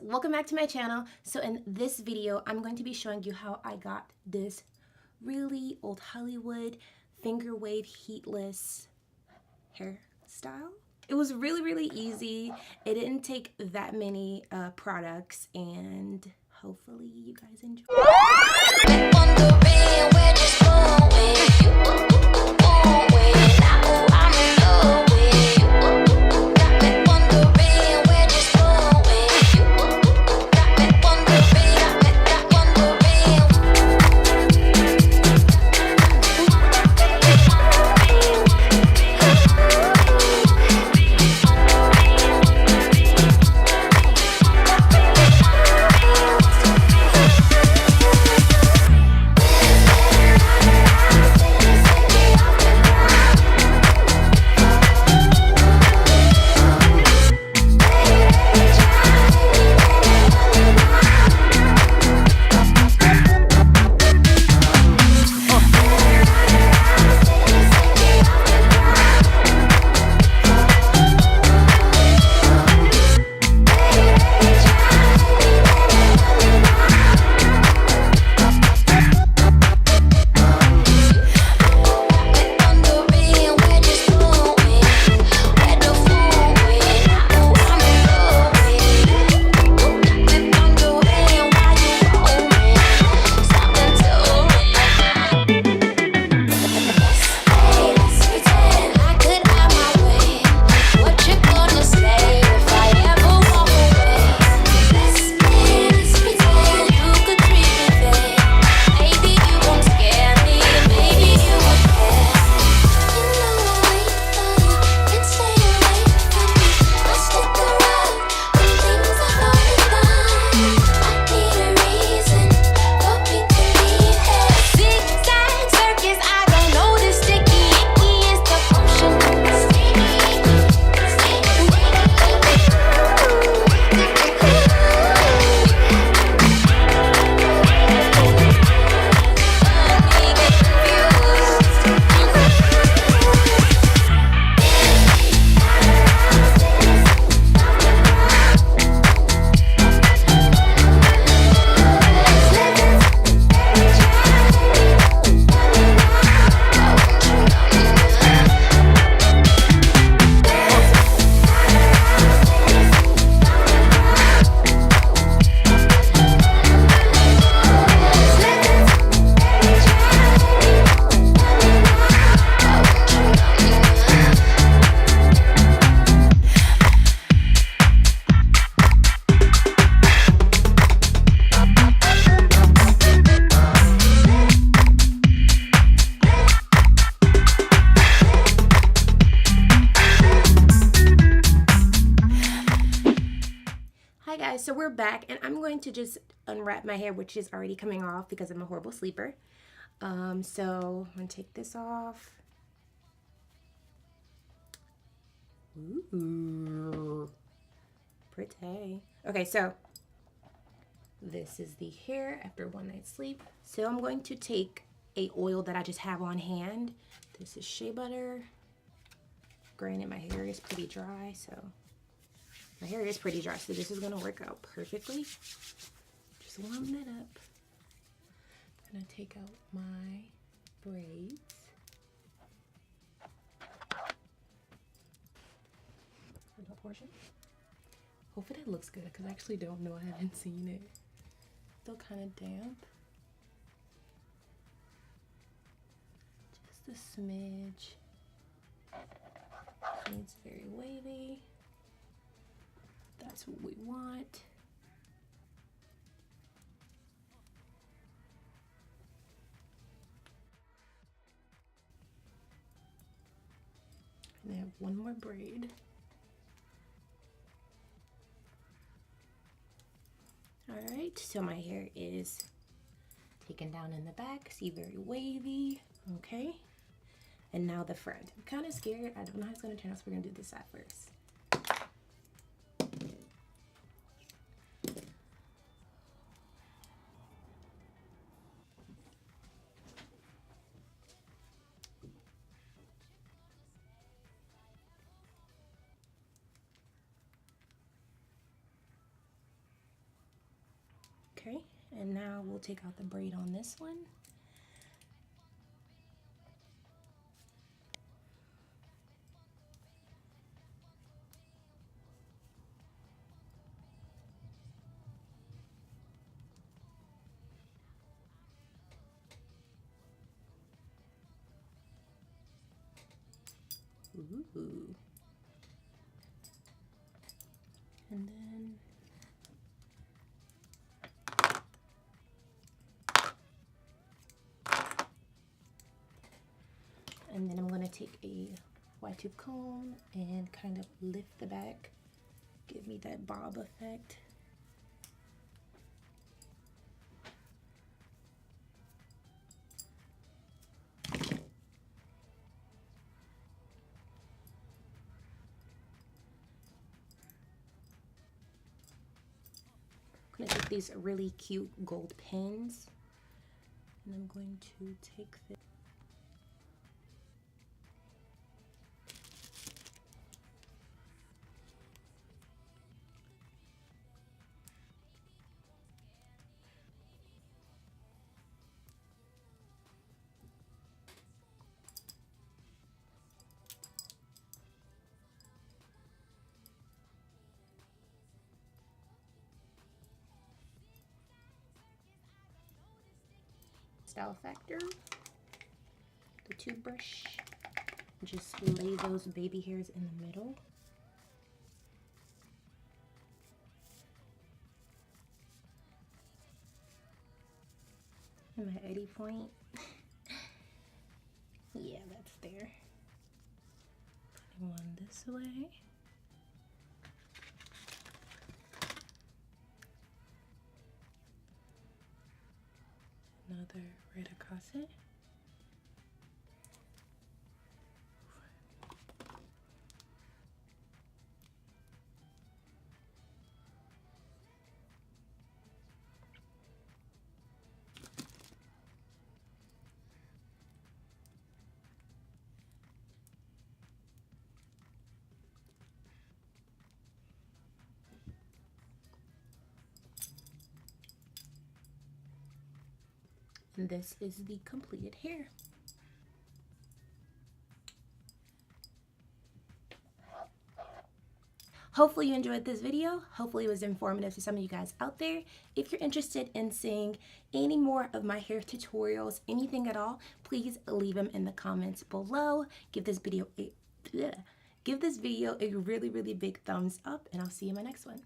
Welcome back to my channel. So in this video, I'm going to be showing you how I got this really old Hollywood finger wave heatless hairstyle. It was really easy. It didn't take that many products, and hopefully you guys enjoy. Hi guys, so we're back, and I'm going to just unwrap my hair, which is already coming off because I'm a horrible sleeper. So I'm going to take this off. Ooh, pretty. Okay, so this is the hair after one night's sleep. So I'm going to take a oil that I just have on hand. This is shea butter. Granted, my hair is pretty dry, so my hair is pretty dry, so this is gonna work out perfectly. Just warm that up. I'm gonna take out my braids. Little portion. Hopefully that looks good, because I actually don't know. I haven't seen it. Still kind of damp. Just a smidge. It's very wavy. That's what we want. And I have one more braid. Alright, so my hair is taken down in the back. See, very wavy. Okay. And now the front. I'm kind of scared. I don't know how it's going to turn out, so we're going to do this side first. Okay, and now we'll take out the braid on this one. Ooh. And then I'm going to take a wide tooth comb and kind of lift the back, give me that bob effect. I'm going to take these really cute gold pins, and I'm going to take this. Style Factor, the toothbrush, just lay those baby hairs in the middle. And my eddy point, yeah, that's there. Putting one this way. Another right across it. And this is the completed hair. Hopefully you enjoyed this video. Hopefully it was informative to some of you guys out there. If you're interested in seeing any more of my hair tutorials, anything at all, please leave them in the comments below. Give this video a really, really big thumbs up, and I'll see you in my next one.